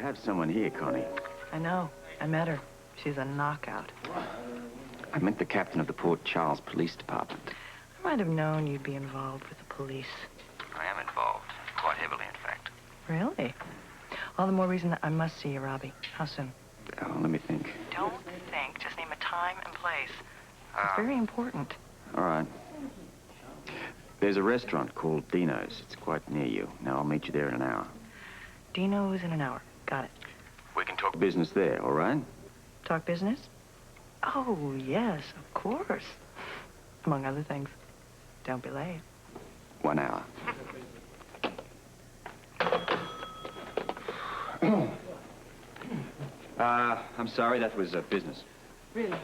have someone here, Connie. I know. I met her. She's a knockout. I meant the captain of the Port Charles Police Department. I might have known you'd be involved with the police. I am involved. Quite heavily, in fact. Really? All the more reason that I must see you, Robbie. How soon? Oh, let me think. Don't think. Just name a time and place. It's very important. All right. There's a restaurant called Dino's. It's quite near you. Now, I'll meet you there in an hour. Dino's in an hour. Got it. We can talk business there, all right? Talk business? Oh, yes, of course. Among other things. Don't be late. 1 hour. I'm sorry, that was business. Really?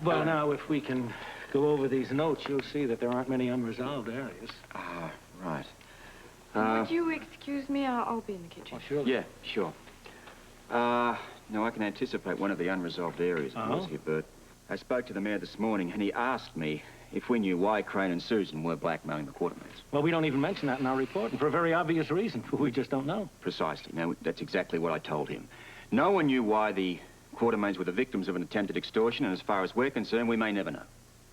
Well, now, if we can go over these notes, you'll see that there aren't many unresolved areas. Right. Would you excuse me? I'll be in the kitchen. Oh, sure. Yeah, sure. No, I can anticipate one of the unresolved areas of yours here, Bert. I spoke to the mayor this morning, and he asked me if we knew why Crane and Susan were blackmailing the quartermates. Well, we don't even mention that in our report, and for a very obvious reason. We just don't know. Precisely. Now, that's exactly what I told him. No one knew why the quartermains were the victims of an attempted extortion, and as far as we're concerned, we may never know.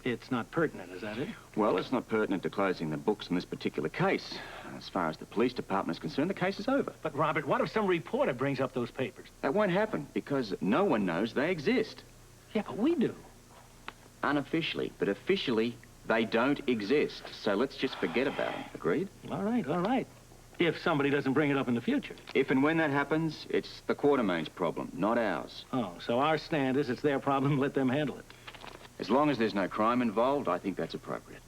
It's not pertinent, is that it? Well, it's not pertinent to closing the books on this particular case. As far as the police department is concerned, the case is over. But, Robert, what if some reporter brings up those papers? That won't happen, because no one knows they exist. Yeah, but we do. Unofficially, but officially, they don't exist. So let's just forget about them. Agreed? All right, all right. If somebody doesn't bring it up in the future. If and when that happens, it's the quartermain's problem, not ours. Oh, so our stand is it's their problem, let them handle it. As long as there's no crime involved, I think that's appropriate.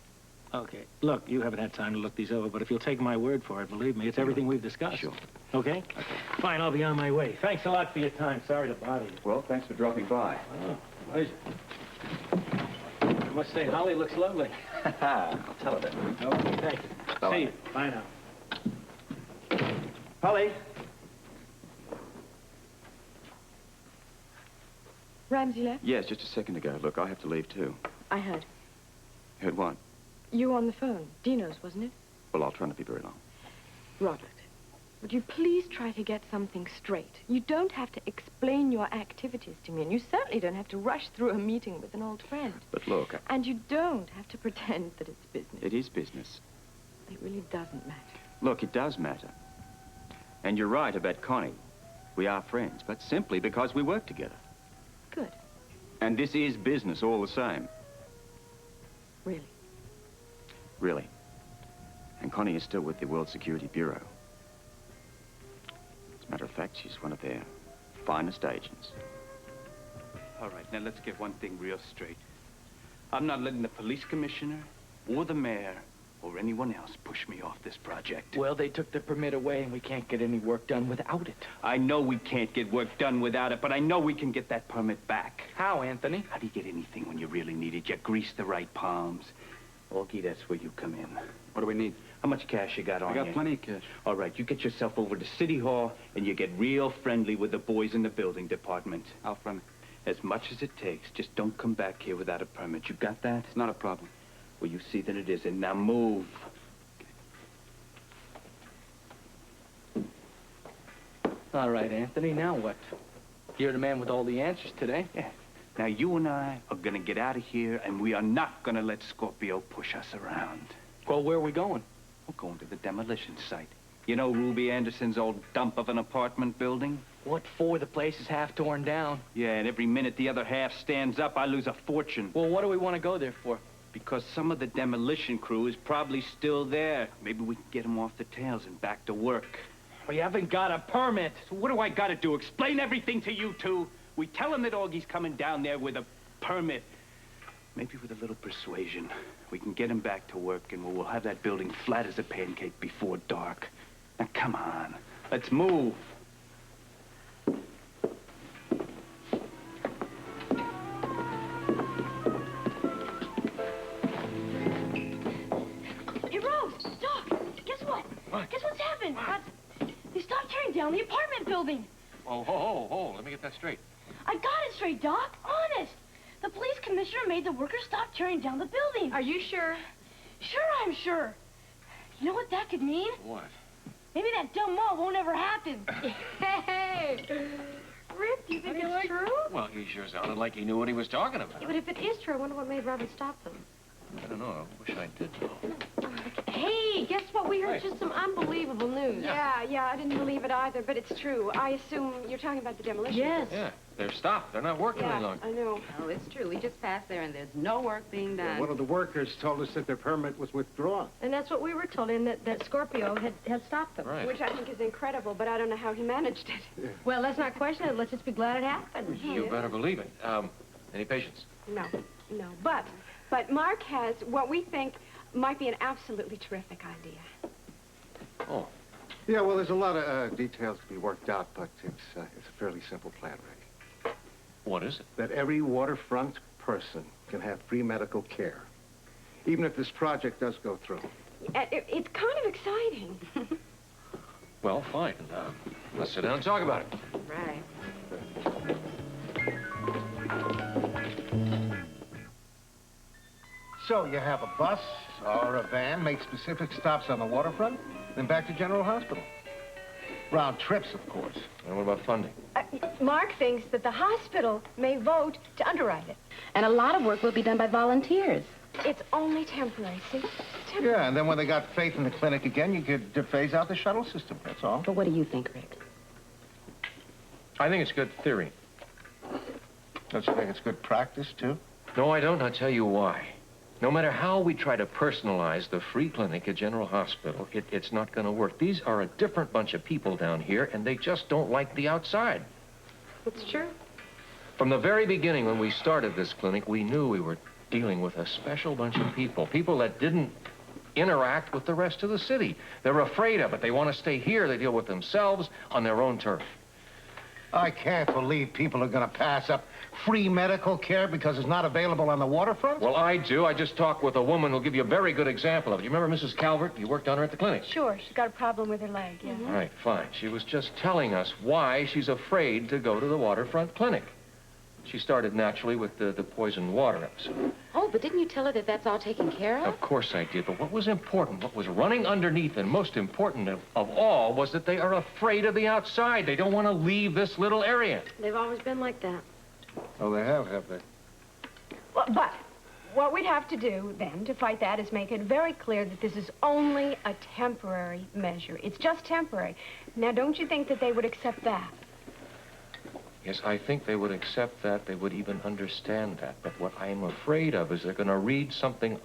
Okay. Look, you haven't had time to look these over, but if you'll take my word for it, believe me, it's everything we've discussed. Sure. Okay? Okay. Fine, I'll be on my way. Thanks a lot for your time. Sorry to bother you. Well, thanks for dropping by. Oh, pleasure. I must say, Holly looks lovely. I'll tell her that. Okay, thank you. Bye. See you. Bye now. Holly. Ramsey left? Yes, just a second ago. Look, I have to leave too. I heard. Heard what? You were on the phone. Dino's, wasn't it? Well, I'll try not to be very long. Robert, would you please try to get something straight? You don't have to explain your activities to me, and you certainly don't have to rush through a meeting with an old friend. But look... And you don't have to pretend that it's business. It is business. It really doesn't matter. Look, it does matter. And you're right about Connie. We are friends, but simply because we work together. Good. And this is business all the same. Really? Really. And Connie is still with the World Security Bureau. As a matter of fact, she's one of their finest agents. All right, now let's get one thing real straight. I'm not letting the police commissioner or the mayor or anyone else push me off this project. Well, they took the permit away and we can't get any work done without it. I know we can't get work done without it, but I know we can get that permit back. How, Anthony? How do you get anything when you really need it? You grease the right palms. Augie, that's where you come in. What do we need? How much cash you got on you? I got plenty of cash. All right, you get yourself over to City Hall and you get real friendly with the boys in the building department. How friendly? As much as it takes. Just don't come back here without a permit. You got that? It's not a problem. Well, you see that it isn't. Now move. All right, Anthony, now what? You're the man with all the answers today. Yeah. Now, you and I are gonna get out of here, and we are not gonna let Scorpio push us around. Well, where are we going? We're going to the demolition site. You know Ruby Anderson's old dump of an apartment building? What for? The place is half torn down. Yeah, and every minute the other half stands up, I lose a fortune. Well, what do we want to go there for? Because some of the demolition crew is probably still there. Maybe we can get them off the tails and back to work. We haven't got a permit. So what do I gotta do? Explain everything to you two? We tell them that Augie's coming down there with a permit. Maybe with a little persuasion, we can get him back to work and we'll have that building flat as a pancake before dark. Now, come on. Let's move. Hey, Rose! Doc! Guess what? What? Guess what's happened? They stopped tearing down the apartment building. Oh, let me get that straight. I got it straight, Doc. Honest. The police commissioner made the workers stop tearing down the building. Are you sure? Sure, I'm sure. You know what that could mean? What? Maybe that dumb mob won't ever happen. Hey! Rick, do you think it's true? Well, he sure sounded like he knew what he was talking about. Yeah, but if it is true, I wonder what made Robin stop them. I don't know. I wish I did know. Hey, guess what? We heard Hey. just some unbelievable news. Yeah, I didn't believe it either, but it's true. I assume you're talking about the demolition. Yes. Yeah, they're stopped. They're not working any longer. I know. Oh, it's true. We just passed there, and there's no work being done. One of the workers told us that their permit was withdrawn. And that's what we were told, and that Scorpio had stopped them. Right. Which I think is incredible, but I don't know how he managed it. Well, let's not question it. Let's just be glad it happened. You better believe it. Any patients? No. But Mark has what we think might be an absolutely terrific idea. Oh. Yeah, well, there's a lot of details to be worked out, but it's a fairly simple plan, Rick. What is it? That every waterfront person can have free medical care, even if this project does go through. It's kind of exciting. Well, fine. Let's sit down and talk about it. Right. So you have a bus or a van, make specific stops on the waterfront, then back to General Hospital. Round trips, of course. And what about funding? Mark thinks that the hospital may vote to underwrite it. And a lot of work will be done by volunteers. It's only temporary, see? Yeah, and then when they got faith in the clinic again, you could phase out the shuttle system, that's all. But what do you think, Rick? I think it's good theory. Don't you think it's good practice, too? No, I don't. I'll tell you why. No matter how we try to personalize the free clinic at General Hospital, it's not going to work. These are a different bunch of people down here, and they just don't like the outside. It's true. From the very beginning, when we started this clinic, we knew we were dealing with a special bunch of people that didn't interact with the rest of the city. They're afraid of it. They want to stay here. They deal with themselves on their own turf. I can't believe people are going to pass up free medical care because it's not available on the waterfront. Well, I do. I just talked with a woman who'll give you a very good example of it. You remember Mrs. Calvert? You worked on her at the clinic. Sure, she's got a problem with her leg, yeah. All right, fine. She was just telling us why she's afraid to go to the waterfront clinic. She started naturally with the poisoned water episode. Oh, but didn't you tell her that that's all taken care of? Of course I did, but what was important, what was running underneath, and most important of all, was that they are afraid of the outside. They don't want to leave this little area. They've always been like that. Oh, they have they? Well, but what we'd have to do then to fight that is make it very clear that this is only a temporary measure. It's just temporary. Now, don't you think that they would accept that? Yes, I think they would accept that. They would even understand that. But what I'm afraid of is they're going to read something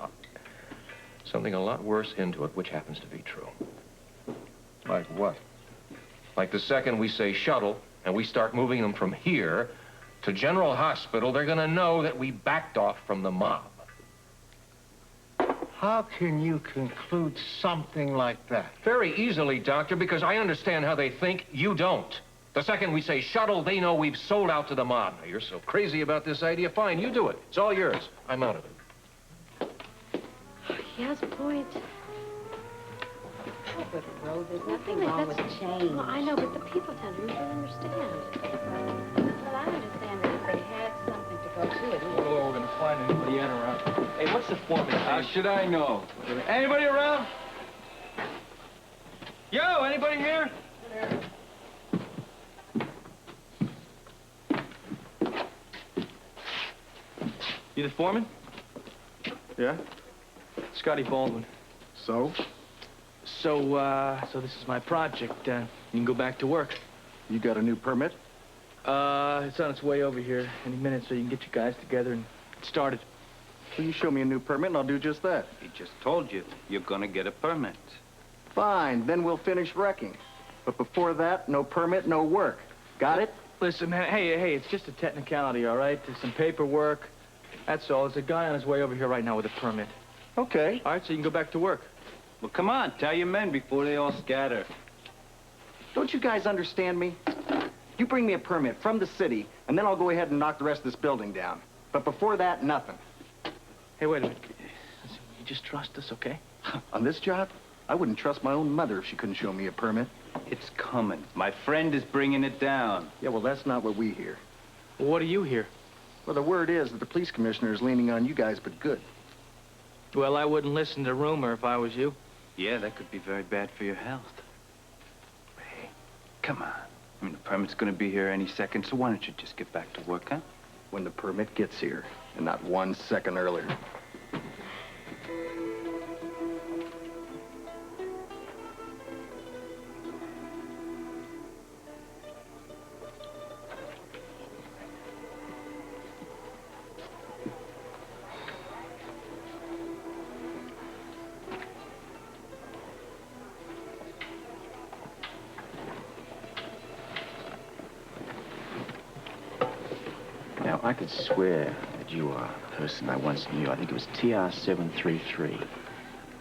a lot worse into it, which happens to be true. Like what? Like the second we say shuttle, and we start moving them from here to General Hospital, they're going to know that we backed off from the mob. How can you conclude something like that? Very easily, Doctor, because I understand how they think. You don't. The second we say shuttle, they know we've sold out to the mob. Now, you're so crazy about this idea. Fine, you do it. It's all yours. I'm out of it. He has a point. Oh, but Rose, there's nothing wrong with change. Well, I know, but the people down here don't understand. Well, I understand that if they had something to go to, it would... Oh, we're gonna find anybody yet around. Hey, what's the foreman? How should I know? Anybody around? Yo, anybody here? You the foreman? Yeah? Scotty Baldwin. So? So this is my project. You can go back to work. You got a new permit? It's on its way over here any minute, so you can get you guys together and get started. Well, you show me a new permit, and I'll do just that. He just told you you're gonna get a permit. Fine, then we'll finish wrecking. But before that, no permit, no work. Got it? Listen, man, hey, it's just a technicality, all right? There's some paperwork. That's all. There's a guy on his way over here right now with a permit. Okay. All right, so you can go back to work. Well, come on, tell your men before they all scatter. Don't you guys understand me? You bring me a permit from the city, and then I'll go ahead and knock the rest of this building down. But before that, nothing. Hey, wait a minute. Listen, you just trust us, okay? On this job, I wouldn't trust my own mother if she couldn't show me a permit. It's coming. My friend is bringing it down. Yeah, well, that's not what we hear. Well, what do you hear? Well, the word is that the police commissioner is leaning on you guys, but good. Well, I wouldn't listen to rumor if I was you. Yeah, that could be very bad for your health. Come on. I mean, the permit's gonna be here any second, so why don't you just get back to work, huh? When the permit gets here, and not 1 second earlier. Now, I could swear that you are a person I once knew. I think it was TR733.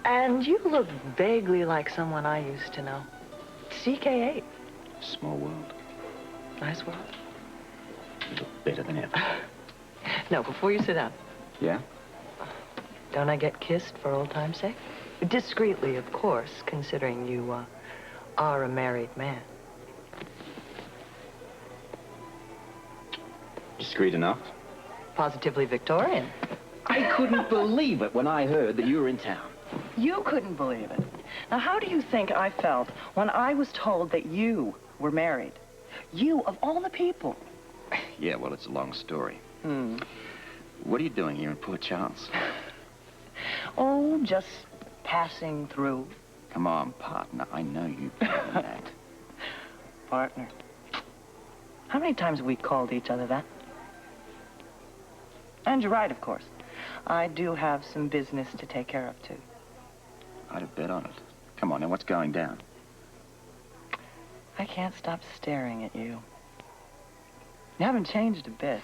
And you look vaguely like someone I used to know. CK8. Small world. Nice world. You look better than ever. No, before you sit down. Yeah? Don't I get kissed for old time's sake? Discreetly, of course, considering you are a married man. Discreet enough? Positively Victorian. I couldn't believe it when I heard that you were in town. You couldn't believe it. Now, how do you think I felt when I was told that you were married? You, of all the people. Yeah, well, it's a long story. What are you doing here in Port Charles? Oh, just passing through. Come on, partner. I know you better than that. Partner. How many times have we called each other that? And you're right, of course. I do have some business to take care of, too. I'd have bet on it. Come on, now, what's going down? I can't stop staring at you. You haven't changed a bit.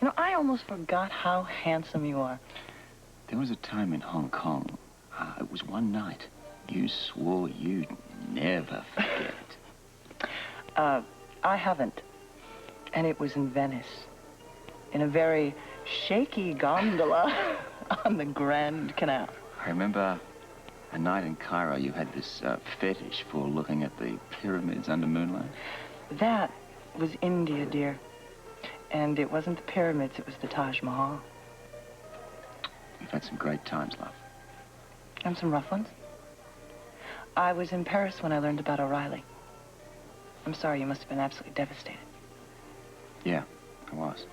You know, I almost forgot how handsome you are. There was a time in Hong Kong. It was one night. You swore you'd never forget. I haven't. And it was in Venice. In a very shaky gondola on the Grand Canal. I remember a night in Cairo, you had this fetish for looking at the pyramids under moonlight. That was India, dear. And it wasn't the pyramids, it was the Taj Mahal. We've had some great times, love. And some rough ones. I was in Paris when I learned about O'Reilly. I'm sorry, you must have been absolutely devastated. Yeah, I was.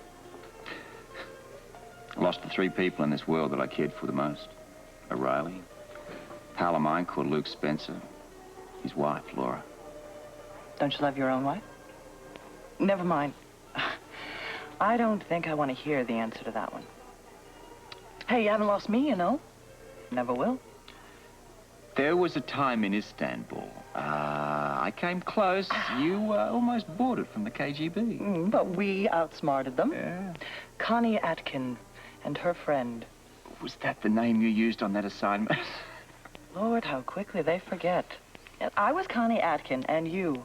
I lost the 3 people in this world that I cared for the most. O'Reilly, a pal of mine called Luke Spencer, his wife, Laura. Don't you love your own wife? Never mind. I don't think I want to hear the answer to that one. Hey, you haven't lost me, you know. Never will. There was a time in Istanbul. I came close. You almost bought it from the KGB. But we outsmarted them. Yeah. Connie Atkin and her friend. Was that the name you used on that assignment? Lord, how quickly they forget. And I was Connie Atkin, and you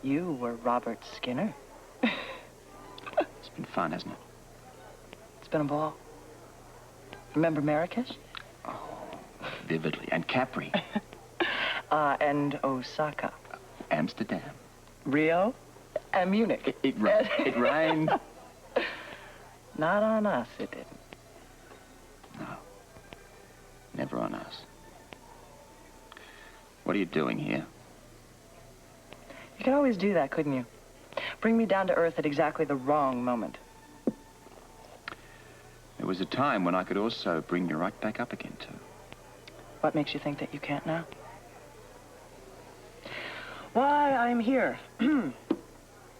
were Robert Skinner. It's been fun, hasn't it? It's been a ball. Remember Marrakesh? Oh, vividly. And Capri. And Osaka. Amsterdam. Rio and Munich. It rained. Not on us, it didn't. No. Never on us. What are you doing here? You could always do that, couldn't you? Bring me down to earth at exactly the wrong moment. There was a time when I could also bring you right back up again, too. What makes you think that you can't now? Why, I'm here.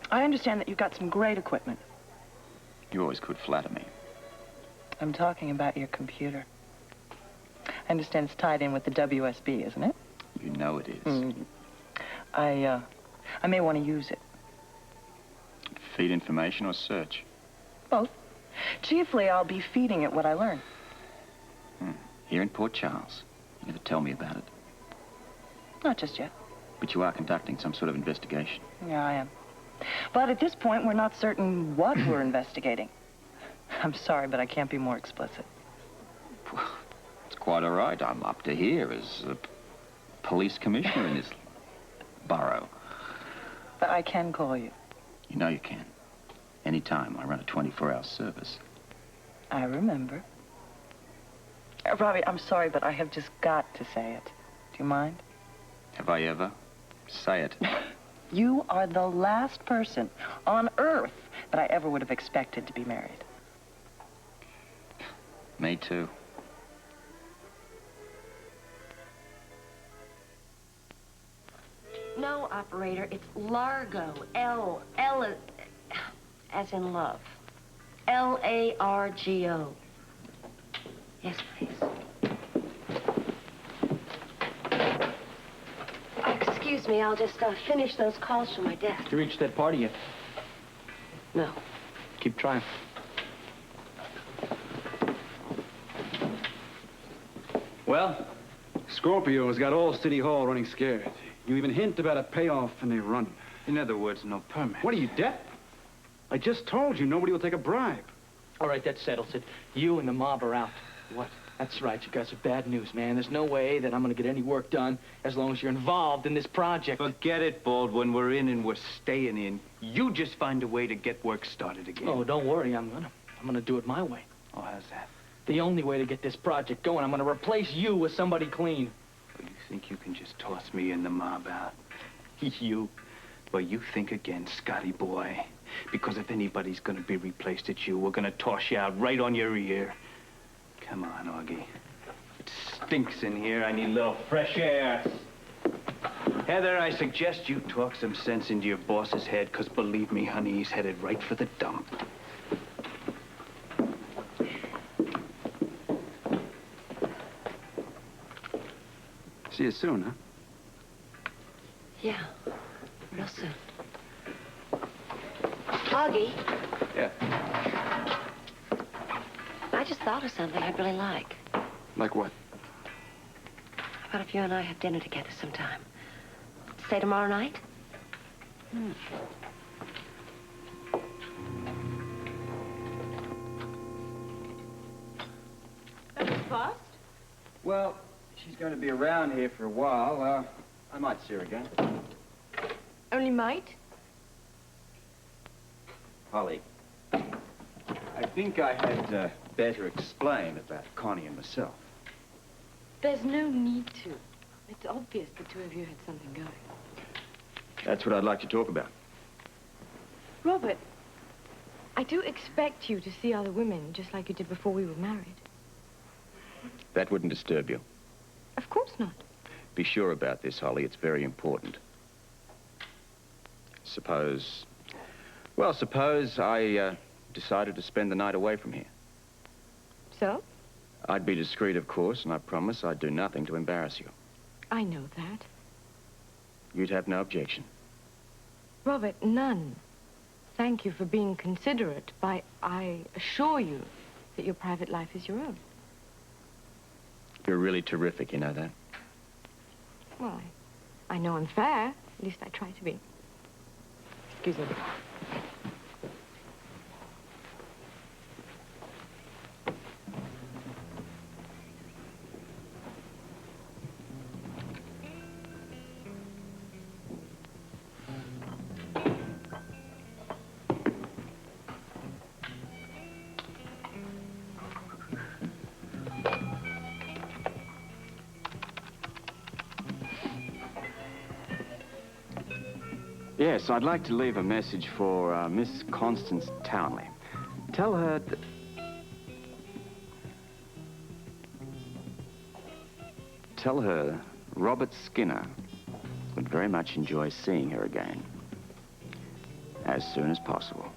I understand that you've got some great equipment. You always could flatter me. I'm talking about your computer. I understand it's tied in with the WSB, isn't it? You know it is. I may want to use it. Feed information or search? Both. Chiefly, I'll be feeding it what I learn. Here in Port Charles. You never tell me about it. Not just yet. But you are conducting some sort of investigation. Yeah, I am. But at this point, we're not certain what we're investigating. I'm sorry, but I can't be more explicit. Well, it's quite all right. I'm up to here as a police commissioner in this borough. But I can call you. You know you can. Anytime. I run a 24-hour service. I remember. Robbie, I'm sorry, but I have just got to say it. Do you mind? Have I ever? Say it. You are the last person on Earth that I ever would have expected to be married. Me too. No, operator, it's Largo. L as in love. Largo. Yes, please. Excuse me, I'll just finish those calls from my desk. Did you reach that party yet? No. Keep trying. Well, Scorpio's got all City Hall running scared. You even hint about a payoff and they run. In other words, no permit. What are you, deaf? I just told you nobody will take a bribe. All right, that settles it. You and the mob are out. What? That's right, you got some bad news, man. There's no way that I'm gonna get any work done as long as you're involved in this project. Forget it, Baldwin. We're in and we're staying in. You just find a way to get work started again. Oh, don't worry, I'm gonna do it my way. Oh, how's that? The only way to get this project going, I'm gonna replace you with somebody clean. Well, you think you can just toss me and the mob out? You? Well, you think again, Scotty boy. Because if anybody's gonna be replaced, it's you. We're gonna toss you out right on your ear. Come on, Augie. It stinks in here. I need a little fresh air. Heather, I suggest you talk some sense into your boss's head, because believe me, honey, he's headed right for the dump. See you soon, huh? Yeah, real soon. Augie. Yeah. I just thought of something I'd really like. Like what? How about if you and I have dinner together sometime? Say tomorrow night? That was fast. Well, she's going to be around here for a while. I might see her again. Only might? Holly, I think I had better explain about Connie and myself. There's no need to. It's obvious the two of you had something going. That's what I'd like to talk about. Robert, I do expect you to see other women just like you did before we were married. That wouldn't disturb you. Of course not. Be sure about this, Holly. It's very important. Suppose I decided to spend the night away from here. So? I'd be discreet, of course, and I promise I'd do nothing to embarrass you. I know that. You'd have no objection. Robert, none. Thank you for being considerate, but I assure you that your private life is your own. You're really terrific, you know that? Well, I know I'm fair. At least I try to be. Excuse me. Yes, I'd like to leave a message for Miss Constance Townley. Tell her that... Tell her Robert Skinner would very much enjoy seeing her again. As soon as possible.